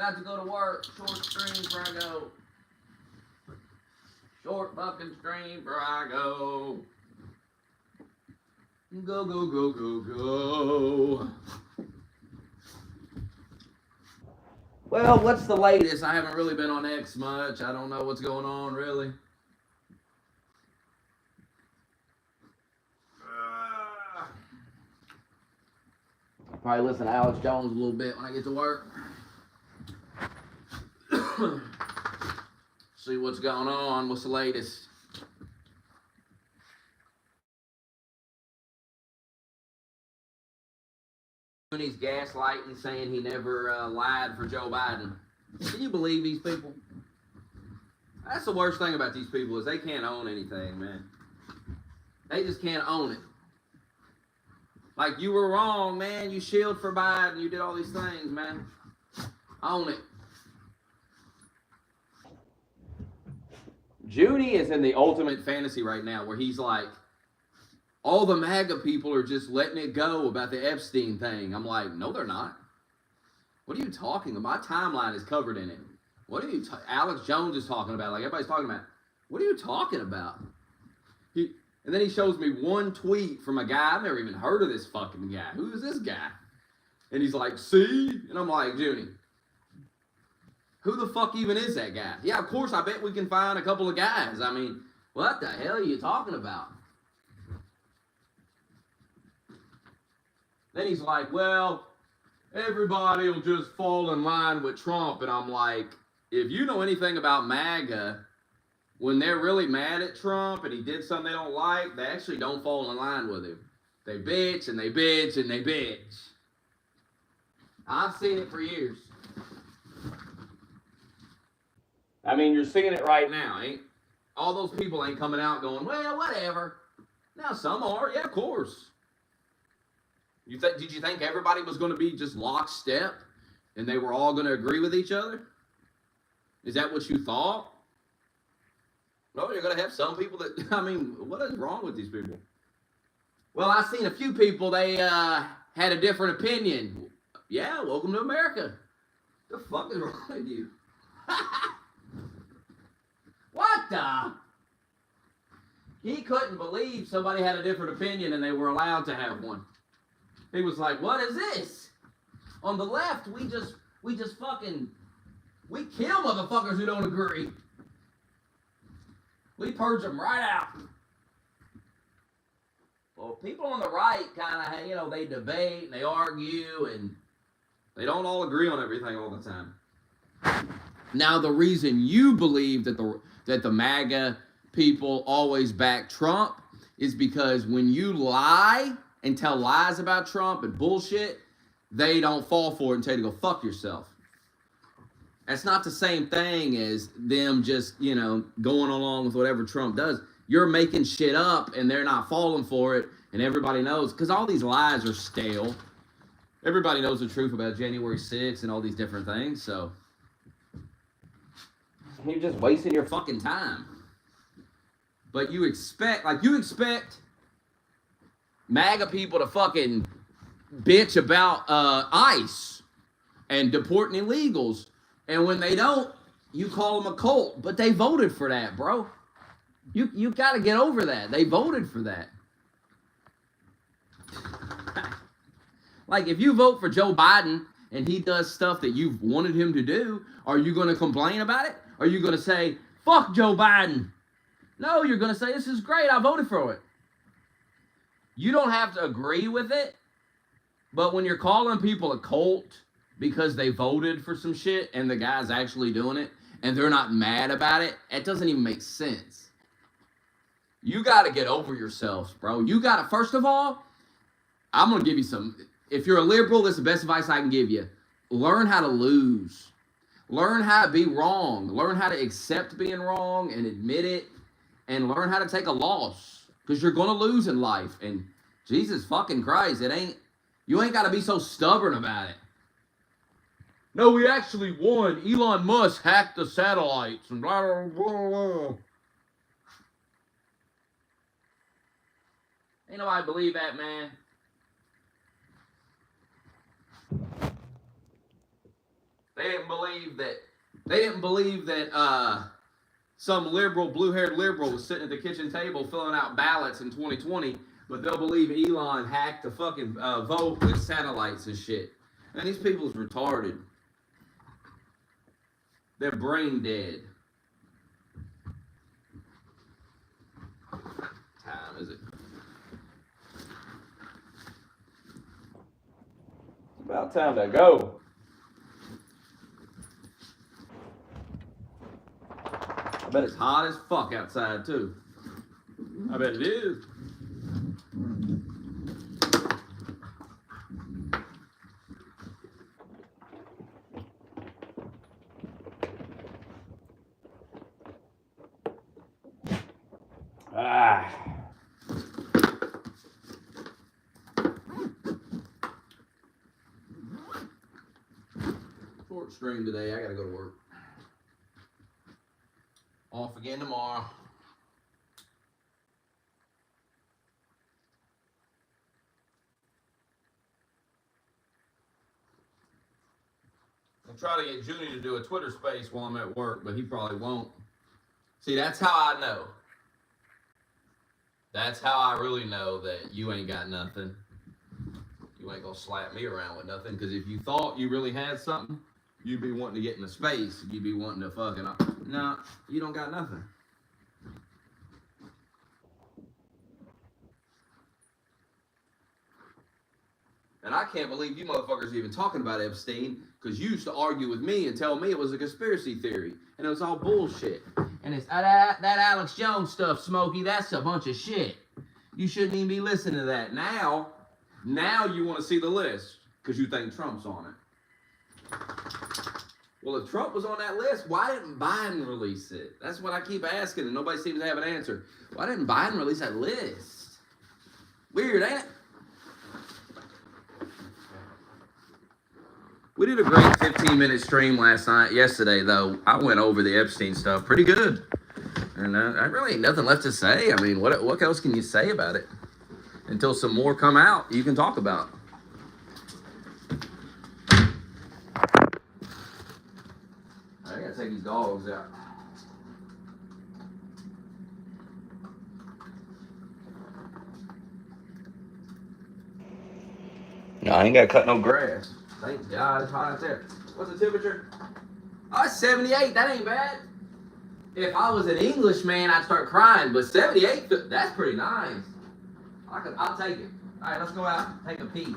About to go to work. Short stream before I go. Short fucking stream before I go. Go, go, go, go, go. Well, what's the latest? I haven't really been on X much. I don't know what's going on, really. I'll probably listen to Alex Jones a little bit when I get to work. See what's going on. What's the latest? He's gaslighting, saying he never lied for Joe Biden. Can you believe these people? That's the worst thing about these people is they can't own anything, man. They just can't own it. Like, you were wrong, man. You shielded for Biden. You did all these things, man. Own it. Junie is in the ultimate fantasy right now where he's like, all the MAGA people are just letting it go about the Epstein thing. I'm like, no, they're not. What are you talking about? My timeline is covered in it. What are you Alex Jones is talking about? Like, everybody's talking about. What are you talking about? And then he shows me one tweet from a guy. I've never even heard of this fucking guy. Who is this guy? And he's like, see? And I'm like, Junie, who the fuck even is that guy? Yeah, of course, I bet we can find a couple of guys. I mean, what the hell are you talking about? Then he's like, well, everybody will just fall in line with Trump. And I'm like, if you know anything about MAGA, when they're really mad at Trump and he did something they don't like, they actually don't fall in line with him. They bitch and they bitch and they bitch. I've seen it for years. I mean, you're seeing it right now, ain't? All those people ain't coming out going, well, whatever. Now, some are. Yeah, of course. Did you think everybody was going to be just lockstep and they were all going to agree with each other? Is that what you thought? No, you're going to have some people that, I mean, what is wrong with these people? Well, I've seen a few people, they had a different opinion. Yeah, welcome to America. The fuck is wrong with you? What the? He couldn't believe somebody had a different opinion and they were allowed to have one. He was like, what is this? On the left, we just fucking, we kill motherfuckers who don't agree. We purge them right out. Well, people on the right kind of, you know, they debate and they argue and they don't all agree on everything all the time. Now, the reason you believe that the MAGA people always back Trump is because when you lie and tell lies about Trump and bullshit, they don't fall for it and tell you to go fuck yourself. That's not the same thing as them just, you know, going along with whatever Trump does. You're making shit up and they're not falling for it, and everybody knows, because all these lies are stale. Everybody knows the truth about January 6th and all these different things, so you're just wasting your fucking time. But you expect MAGA people to fucking bitch about ICE and deporting illegals. And when they don't, you call them a cult. But they voted for that, bro. You got to get over that. They voted for that. Like, if you vote for Joe Biden and he does stuff that you've wanted him to do, are you going to complain about it? Are you going to say, fuck Joe Biden? No, you're going to say, this is great. I voted for it. You don't have to agree with it, but when you're calling people a cult because they voted for some shit and the guy's actually doing it and they're not mad about it, it doesn't even make sense. You got to get over yourselves, bro. You got to, first of all, I'm going to give you some, if you're a liberal, this is the best advice I can give you. Learn how to lose. Learn how to be wrong. Learn how to accept being wrong and admit it, and learn how to take a loss. Because you're going to lose in life. And Jesus fucking Christ, you ain't got to be so stubborn about it. No, we actually won. Elon Musk hacked the satellites and blah, blah, blah, blah. Ain't nobody believe that, man. They didn't believe that some liberal, blue-haired liberal was sitting at the kitchen table filling out ballots in 2020, but they'll believe Elon hacked the fucking vote with satellites and shit. And these people's retarded. They're brain dead. Time is it? It's about time to go. I bet it's hot as fuck outside too. I bet it is. Short stream today. I gotta go to work. Off again tomorrow. I'll try to get Junie to do a Twitter space while I'm at work, but he probably won't. See, that's how I know. That's how I really know that you ain't got nothing. You ain't gonna slap me around with nothing, because if you thought you really had something, you'd be wanting to get in the space. You'd be wanting to fucking... No, you don't got nothing. And I can't believe you motherfuckers are even talking about Epstein, because you used to argue with me and tell me it was a conspiracy theory, and it was all bullshit. And it's that Alex Jones stuff, Smokey, that's a bunch of shit. You shouldn't even be listening to that. Now you want to see the list, because you think Trump's on it. Well, if Trump was on that list, why didn't Biden release it? That's what I keep asking, and nobody seems to have an answer. Why didn't Biden release that list? Weird, ain't it? We did a great 15-minute stream yesterday, though. I went over the Epstein stuff pretty good. And I really ain't nothing left to say. I mean, what else can you say about it? Until some more come out, you can talk about. I gotta take these dogs out. No, I ain't gotta cut no grass. Thank God it's hot out there. What's the temperature? Oh, it's 78. That ain't bad. If I was an Englishman, I'd start crying. But 78, that's pretty nice. I'll take it. All right, let's go out and take a pee.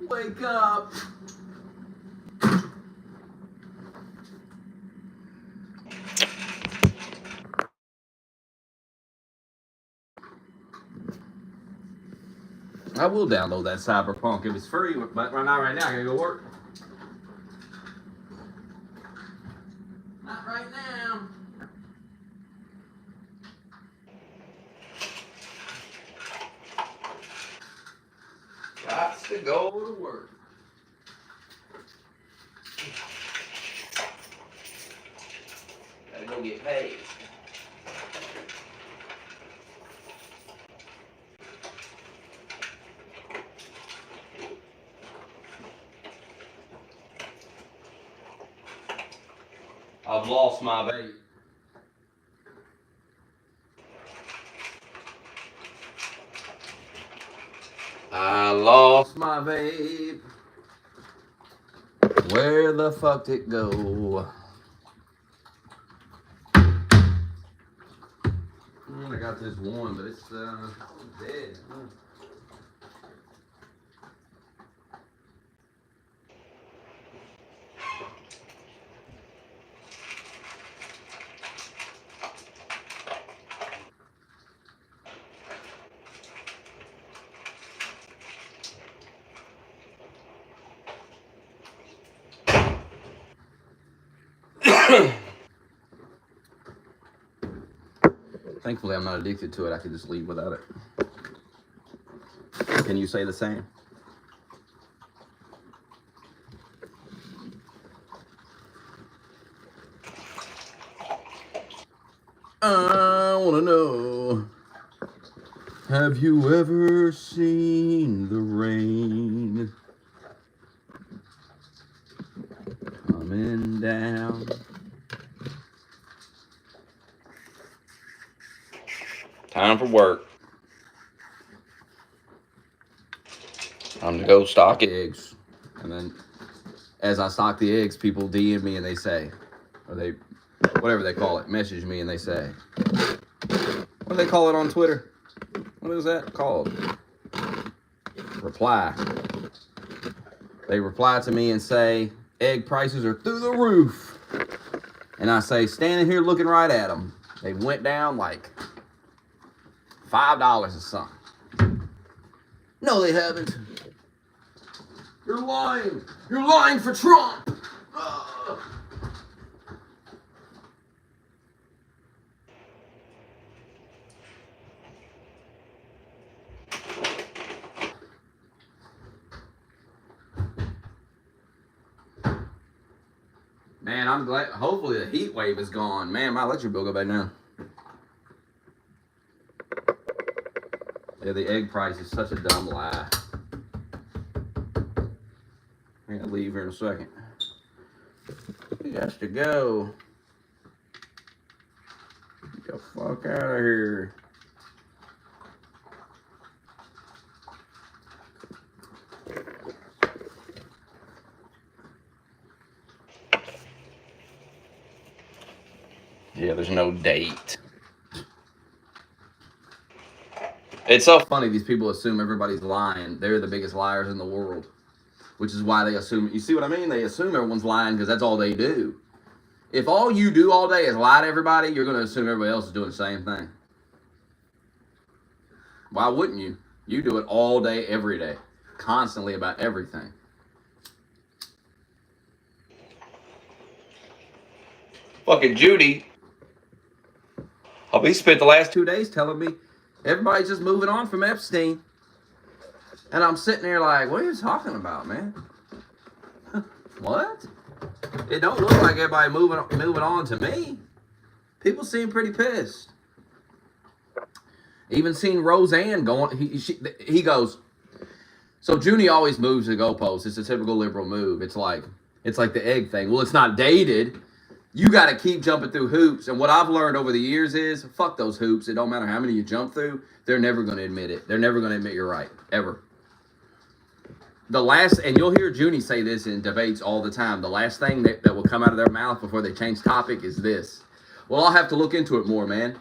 Wake up. I will download that Cyberpunk if it's free, but right now I gotta go work. Not right now. to go to work. Gotta go get paid. I've lost my vape. I lost my vape. Where the fuck did it go? I got this one, but it's dead. Thankfully, I'm not addicted to it. I can just leave without it. Can you say the same? I want to know, have you ever seen the rain coming down? Time for work. Time to go stock eggs. And then as I stock the eggs, people DM me and they say, or they, whatever they call it, message me and they say, what do they call it on Twitter? What is that called? Reply. They reply to me and say, egg prices are through the roof. And I say, standing here looking right at them, they went down like $5 or something. No, they haven't. You're lying. You're lying for Trump. Man, I'm glad. Hopefully the heat wave is gone. Man, my electric bill go back down. Yeah, the egg price is such a dumb lie. I'm gonna leave here in a second. He has to go. Get the fuck out of here. Yeah, there's no date. It's so funny, these people assume everybody's lying. They're the biggest liars in the world. Which is why they assume, you see what I mean? They assume everyone's lying because that's all they do. If all you do all day is lie to everybody, you're going to assume everybody else is doing the same thing. Why wouldn't you? You do it all day, every day. Constantly about everything. Fucking Judy. He spent the last 2 days telling me everybody's just moving on from Epstein. And I'm sitting there like, what are you talking about, man? What? It don't look like everybody moving on to me. People seem pretty pissed. Even seen Roseanne going. He goes. So Junie always moves the goalposts. It's a typical liberal move. It's like the egg thing. Well, it's not dated. You got to keep jumping through hoops. And what I've learned over the years is, fuck those hoops. It don't matter how many you jump through. They're never going to admit it. They're never going to admit you're right. Ever. And you'll hear Junie say this in debates all the time. The last thing that will come out of their mouth before they change topic is this. Well, I'll have to look into it more, man.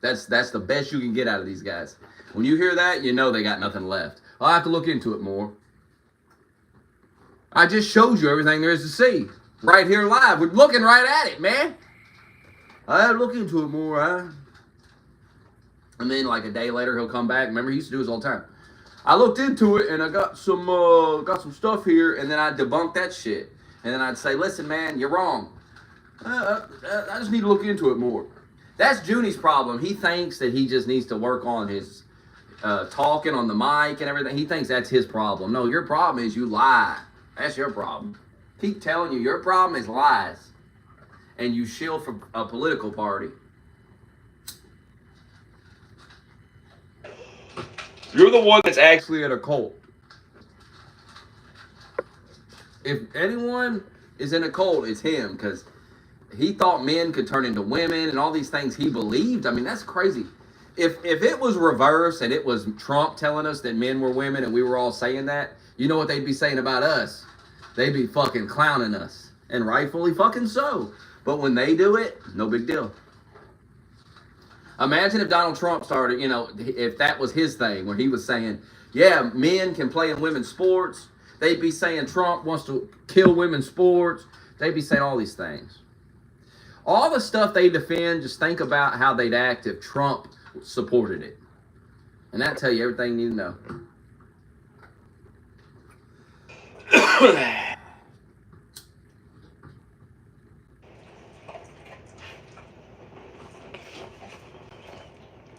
That's the best you can get out of these guys. When you hear that, you know they got nothing left. I'll have to look into it more. I just showed you everything there is to see. Right here live. We're looking right at it, man. I have to look into it more, huh? And then like a day later, he'll come back. Remember, he used to do this all the time. I looked into it and I got some stuff here, and then I'd debunk that shit. And then I'd say, listen, man, you're wrong. I just need to look into it more. That's Junie's problem. He thinks that he just needs to work on talking on the mic and everything. He thinks that's his problem. No, your problem is you lie. That's your problem. Keep telling you your problem is lies, and you shield for a political party. You're the one that's actually in a cult. If anyone is in a cult, it's him, because he thought men could turn into women and all these things he believed. I mean, that's crazy. If it was reversed and it was Trump telling us that men were women and we were all saying that, you know what they'd be saying about us? They'd be fucking clowning us. And rightfully fucking so. But when they do it, no big deal. Imagine if Donald Trump started, if that was his thing, where he was saying, yeah, men can play in women's sports. They'd be saying Trump wants to kill women's sports. They'd be saying all these things. All the stuff they defend, just think about how they'd act if Trump supported it. And that'll tell you everything you need to know.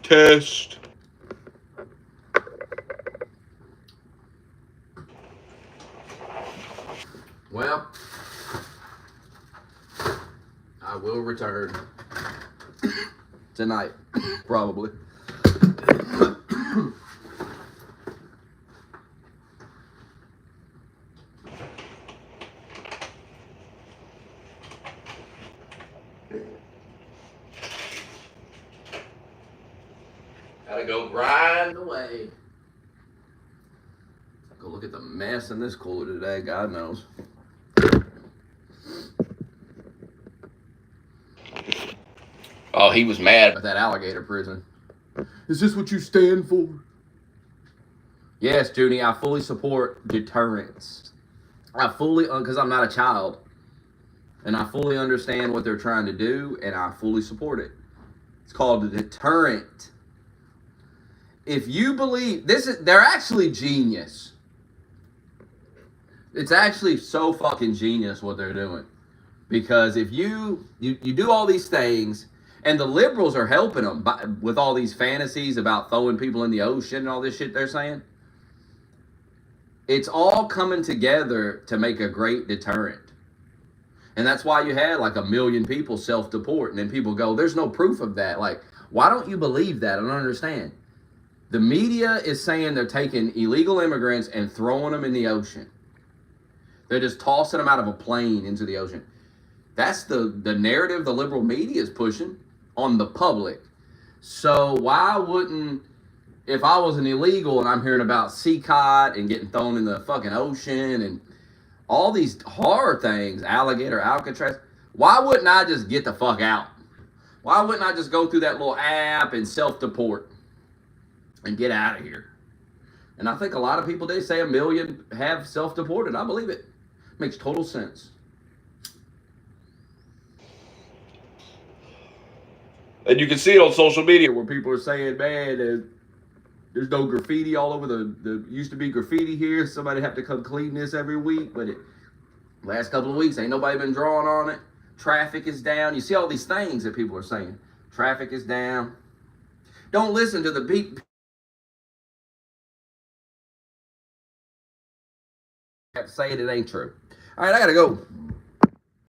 Test. Well, I will return tonight, probably. Gotta go grind away. Go look at the mess in this cooler today, God knows. Oh, he was mad about that alligator prison. Is this what you stand for? Yes, Junie, I fully support deterrence. Because I'm not a child. And I fully understand what they're trying to do, and I fully support it. It's called a deterrent. If you believe, they're actually genius. It's actually so fucking genius what they're doing. Because if you do all these things, and the liberals are helping them with all these fantasies about throwing people in the ocean and all this shit they're saying, it's all coming together to make a great deterrent. And that's why you had like 1 million people self-deport. And then people go, there's no proof of that. Like, why don't you believe that? I don't understand. The media is saying they're taking illegal immigrants and throwing them in the ocean. They're just tossing them out of a plane into the ocean. That's the narrative the liberal media is pushing on the public. So why wouldn't, if I was an illegal and I'm hearing about Seacot and getting thrown in the fucking ocean and all these horror things, alligator, Alcatraz, why wouldn't I just get the fuck out? Why wouldn't I just go through that little app and self-deport and get out of here? And I think a lot of people, they say 1 million have self-deported. I believe it. Makes total sense. And you can see it on social media where people are saying, man, there's no graffiti all over the used to be graffiti here. Somebody have to come clean this every week. But last couple of weeks, ain't nobody been drawing on it. Traffic is down. You see all these things that people are saying. Traffic is down. Don't listen to the people. Have to say it ain't true. All right, I gotta go.